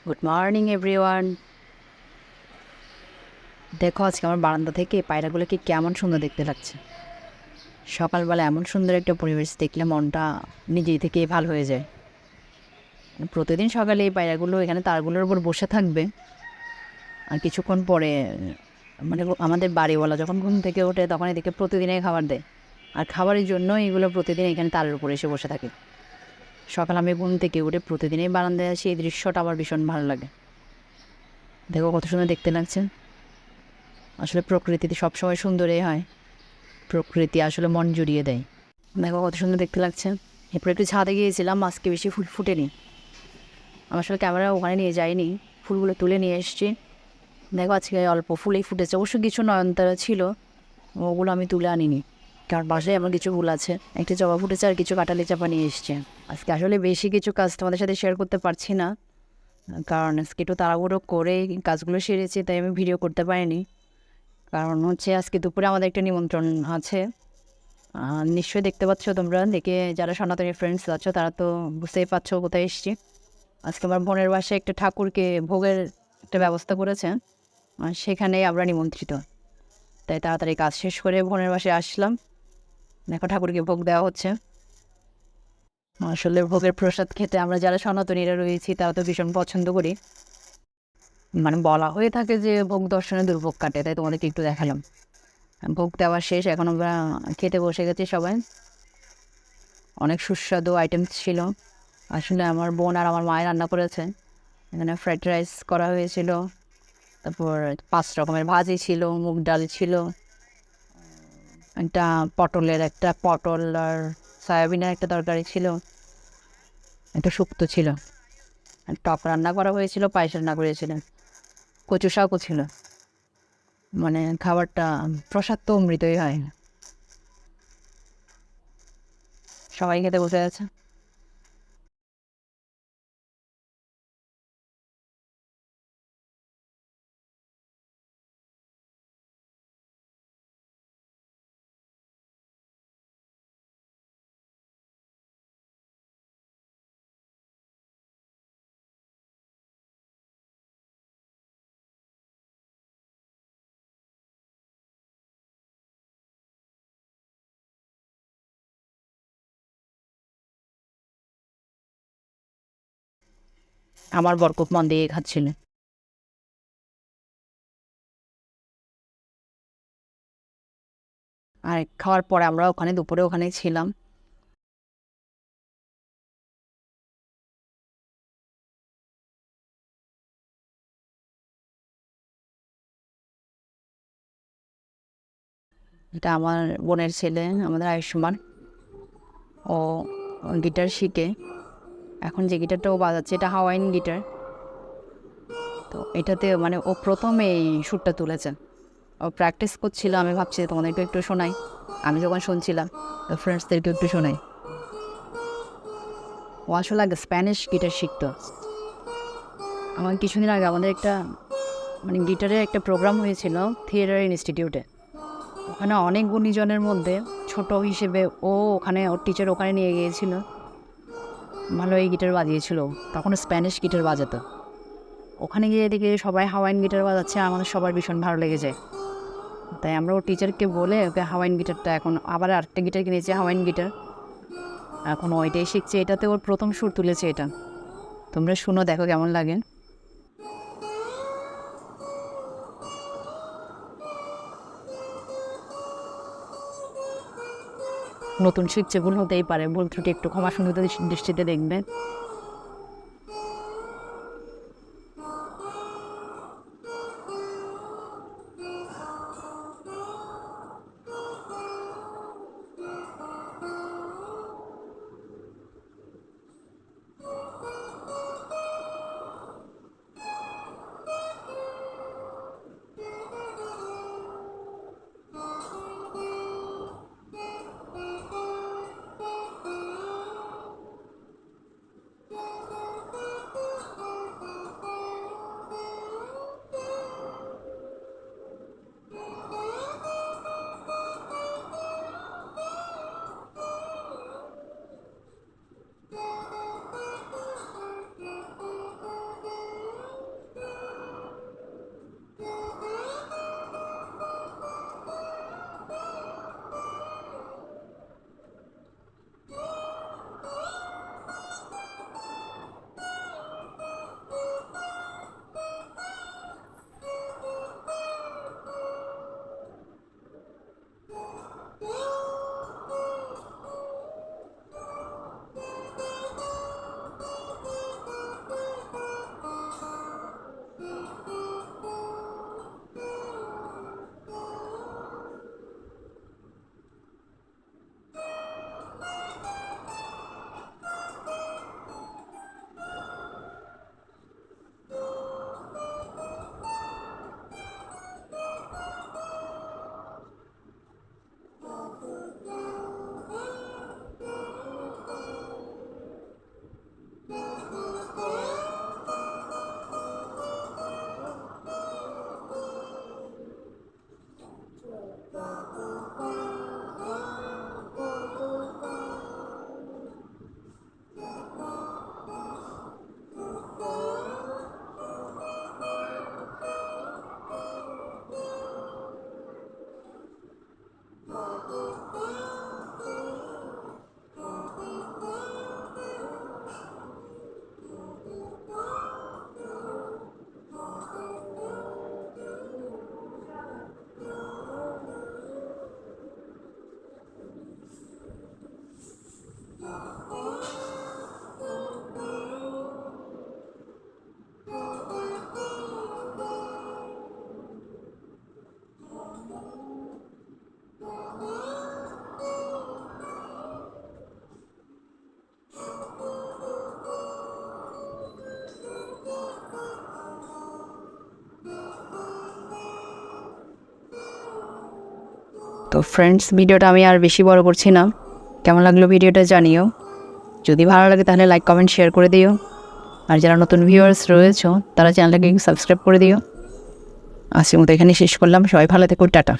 Good morning everyone. দেখো আজকে আমার বারান্দা থেকে পায়রাগুলোকে কেমন সুন্দর দেখতে লাগছে। সকালবেলা এমন সুন্দর একটা পরিবেশ দেখলে মনটা নিজেই থেকেই ভালো হয়ে যায়। প্রতিদিন সকালে এই পায়রাগুলো এখানে তারগুলোর উপর বসে থাকবে, আর কিছুক্ষণ পরে আমাদের বাড়িওয়ালা যখন ঘুম থেকে ওঠে তখন এদিকে প্রতিদিনই খাবার দেয়, আর খাবারের জন্য এগুলো প্রতিদিন এখানে তারের উপরে এসে বসে থাকে। সকাল আমি ঘুম থেকে উঠে প্রতিদিনই বারান্দায় আসি, এই দৃশ্যটা আমার ভীষণ ভালো লাগে। দেখো কত সুন্দর দেখতে লাগছে। আসলে প্রকৃতিতে সবসময় সুন্দরই হয়, প্রকৃতি আসলে মন জুড়িয়ে দেয়। দেখো কত সুন্দর দেখতে লাগছে। এরপর একটু ছাদে গিয়েছিলাম, আজকে বেশি ফুল ফুটেনি। আমি আসলে ক্যামেরা ওখানে নিয়ে যাইনি, ফুলগুলো তুলে নিয়ে এসেছি। দেখো আজকে অল্প ফুলেই ফুটেছে, অবশ্য কিছু নয়নতারা ছিল, ওগুলো আমি তুলে আনিনি, কারণ বাসায় আমার কিছু ফুল আছে। একটা জবা ফুটেছে আর কিছু কাটালি চাপা নিয়ে এসছে। আজকে আসলে বেশি কিছু কাজ তোমাদের সাথে শেয়ার করতে পারছি না, কারণ আজকে একটু তাড়াহুড়ো করে কাজগুলো সেরেছি, তাই আমি ভিডিও করতে পারিনি। কারণ হচ্ছে আজকে দুপুরে আমাদের একটা নিমন্ত্রণ আছে। নিশ্চয়ই দেখতে পাচ্ছ তোমরা, দেখে যারা সনাতনী ফ্রেন্ডস আছো তারা তো বুঝতেই পারছো কোথায় এসেছি। আজকে আমার বোনের বাসায় একটা ঠাকুরকে ভোগের একটা ব্যবস্থা করেছে, আর সেখানেই আমরা নিমন্ত্রিত। তাই তাড়াতাড়ি কাজ শেষ করে বোনের বাসায় আসলাম। দেখো ঠাকুরকে ভোগ দেওয়া হচ্ছে। আসলে ভোগের প্রসাদ খেতে আমরা যারা সনাতনীরা রয়েছি তারা তো ভীষণ পছন্দ করি। বলা হয়ে থাকে যে ভোগ দর্শনে দুর্ভোগ কাটে, তাই তোমাদেরকে একটু দেখালাম। ভোগ দেওয়া শেষ, এখন আমরা খেতে বসে গেছি সবাই। অনেক সুস্বাদু আইটেম ছিল। আসলে আমার বোন আর আমার মায়ের রান্না করেছে। এখানে ফ্রাইড রাইস করা হয়েছিল, তারপর 5 রকমের ভাজি ছিল, মুগ ডাল ছিল, একটা পটল আর সয়াবিনের একটা তরকারি ছিল, একটা শুক্তো ছিল, আর টক রান্না করা হয়েছিল, পায়েস রান্না করেছিলেন, কচু শাকও ছিল। খাবারটা প্রসাদ তো অমৃতই হয়। সবাই খেতে বসে আছে। আমার বর খুব মন দিয়ে খাচ্ছিল। আর খাওয়ার পরে আমরা দুপুরে ওখানেই ছিলাম। এটা আমার বোনের ছেলে, আমাদের আয়ুষ্মান। ও গিটার শিখে, এখন যে গিটারটা ও বাজাচ্ছে এটা হাওয়াইন গিটার। তো এটাতে ও প্রথমে এই সুরটা তুলেছে। ও প্র্যাকটিস করছিল, আমি ভাবছি তোমাদেরকে একটু শোনাই। আমি যখন শুনছিলাম তো ফ্রেন্ডসদেরকে একটু শোনাই। ও আসলে আগে স্প্যানিশ গিটার শিখতো। আমার কিছুদিন আগে আমাদের একটা গিটারের একটা প্রোগ্রাম হয়েছিল থিয়েটার ইনস্টিটিউটে। ওখানে অনেক গুণীজনের মধ্যে ছোট হিসেবে ও ওখানে ওর টিচার ওখানে নিয়ে গিয়েছিল। ভালো এই গিটার বাজিয়েছিল, তখন স্প্যানিশ গিটার বাজাতো। ওখানে গিয়ে দেখি সবাই হাওয়াইন গিটার বাজাচ্ছে, আমাদের সবার ভীষণ ভালো লেগেছে। তাই আমরা ওর টিচারকে বলে ওকে হাওয়াইন গিটারটা, এখন আবার আরেকটা গিটার কিনেছি হাওয়াইন গিটার, এখন ওইটাই শিখছে। এটাতে ওর প্রথম সুর তুলেছে এটা। তোমরা শুনো, দেখো কেমন লাগে। নতুন শিখছে, ভুল হতেই পারে, ভুল ত্রুটি একটু ক্ষমা সুন্দর দৃষ্টিতে দেখবে। তো ফ্রেন্ডস, ভিডিওটা আমি আর বেশি বড় করছি না। কেমন লাগলো ভিডিওটা জানিও। যদি ভালো লাগে তাহলে লাইক কমেন্ট শেয়ার করে দিও। আর যারা নতুন ভিউয়ার্স রয়েছে তারা চ্যানেলটাকে সাবস্ক্রাইব করে দিও। আজকের মতো এখানে শেষ করলাম। সবাই ভালো থেকো, টাটা।